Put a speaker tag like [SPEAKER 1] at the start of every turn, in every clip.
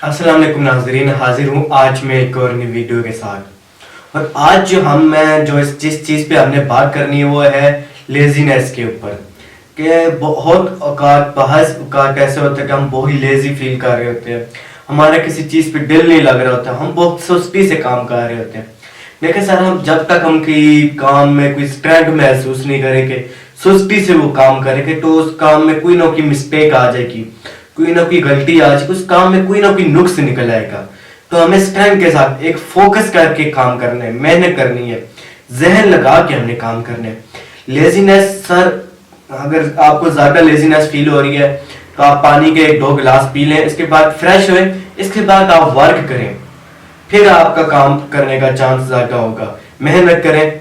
[SPEAKER 1] अस्सलाम वालेकुम नाज़रीन, हाजिर हूँ आज मैं एक और नई वीडियो के साथ। और आज जो जिस चीज़ पे हमने बात करनी है वो है लेजीनेस के ऊपर। कि बहुत औकात बहस औकात ऐसे होते हैं कि हम बहुत ही लेजी फील कर रहे होते हैं, हमारा किसी चीज़ पे दिल नहीं लग रहा होता, हम बहुत सुस्ती से काम कर रहे होते हैं। देखिए सर, हम जब तक हम कोई काम में कोई स्ट्रेंथ महसूस नहीं करेंगे, सुस्ती से वो काम करेंगे, तो उस काम में कोई ना कोई मिस्टेक आ जाएगी, कोई ना कोई गलती आ जाएगी, उस काम में कोई ना कोई नुक्स निकल आएगा। तो हमें स्ट्रेंथ के साथ एक फोकस करके काम करना है, मेहनत करनी है, जहन लगा के हमने काम करना है। लेजीनेस सर, अगर आपको ज्यादा लेजीनेस फील हो रही है तो आप पानी के 2 गिलास पी लें, इसके बाद फ्रेश हुए, इसके बाद आप वर्क करें, फिर आपका काम करने का चांस ज्यादा होगा। मेहनत करें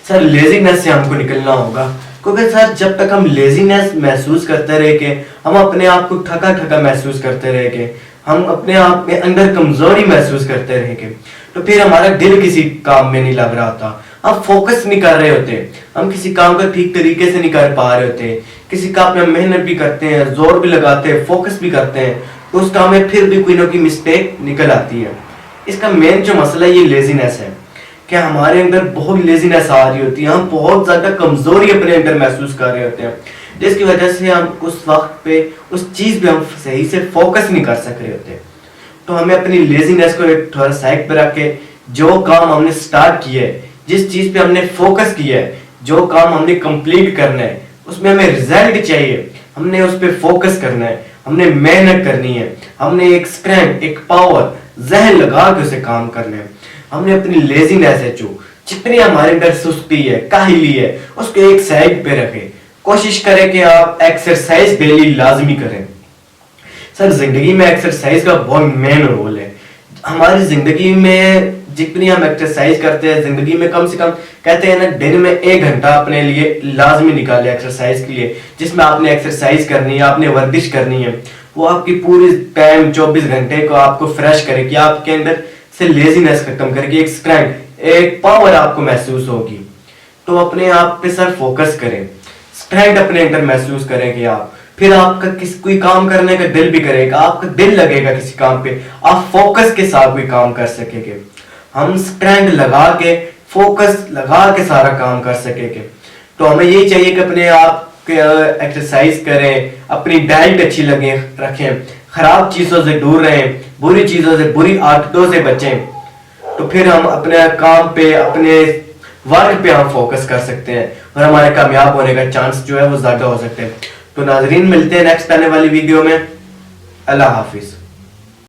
[SPEAKER 1] सर, लेजीनेस से हमको निकलना होगा। क्योंकि सर जब तक हम लेजीनेस महसूस करते रहेंगे, हम अपने आप को थका थका महसूस करते रहेंगे, हम अपने आप में अंदर कमजोरी महसूस करते रहेंगे, तो फिर हमारा दिल किसी काम में नहीं लग रहा होता, हम फोकस नहीं कर रहे होते, हम किसी काम को ठीक तरीके से नहीं कर पा रहे होते। किसी काम में मेहनत भी करते हैं, जोर भी लगाते हैं, फोकस भी करते हैं, तो उस काम में फिर भी कोई ना कोई मिस्टेक निकल आती है। इसका मेन जो मसला ये लेजीनेस है कि हमारे अंदर बहुत लेजीनेस आ रही होती है, हम बहुत ज्यादा कमजोरी अपने अंदर महसूस कर रहे होते हैं, जिसकी वजह से हम उस वक्त पे उस चीज पे हम सही से फोकस नहीं कर सक रहे होते। तो हमें अपनी लेजीनेस को एक थोड़ा साइड पे रख के जो काम हमने स्टार्ट किया है, जिस चीज पे हमने फोकस किया है, जो काम हमने कंप्लीट करना है, उसमें हमें रिजल्ट चाहिए, हमने उस पर फोकस करना है, हमने मेहनत करनी है, हमने एक स्ट्रेंथ, एक पावर, जहन लगा के उसे काम करना है। हमने अपनी लेजीनेस है, जो जितनी हमारे अंदर सुस्ती है, काहिली है, उसको एक साइड पे रखें। कोशिश करें कि आप एक्सरसाइज डेली लाजमी करें। सर जिंदगी में एक्सरसाइज का बहुत मेन रोल है। हमारी जिंदगी में जितनी हम एक्सरसाइज करते हैं, जिंदगी में कम से कम कहते हैं ना, दिन में 1 घंटा अपने लिए लाजमी निकाले एक्सरसाइज के लिए, जिसमें आपने एक्सरसाइज करनी है, आपने वर्जिश करनी है। वो आपकी पूरी टाइम 24 घंटे को आपको फ्रेश करेगी, आपके अंदर से लेजीनेस खत्म करेगी, एक स्ट्रेंथ, एक पावर आपको महसूस होगी। तो अपने आप पे सर फोकस करें, स्ट्रेंथ अपने अंदर महसूस करेंगे आप, फिर आपका कोई काम करने का दिल भी करेगा, आपका दिल लगेगा किसी काम पे, आप फोकस के साथ कोई काम कर सकेंगे। हम स्ट्रेंथ लगा के, फोकस लगा के सारा काम कर सकेंगे। तो हमें यही चाहिए कि अपने आप एक्सरसाइज करें, अपनी डाइट अच्छी लगे रखें, खराब चीजों से दूर रहें, बुरी चीजों से, बुरी आदतों से बचें। तो फिर हम अपने काम पे, अपने वर्क पे हम फोकस कर सकते हैं और हमारे कामयाब होने का चांस जो है वो ज्यादा हो सकते हैं। तो नाजरीन, मिलते हैं नेक्स्ट आने वाली वीडियो में। अल्लाह हाफिज।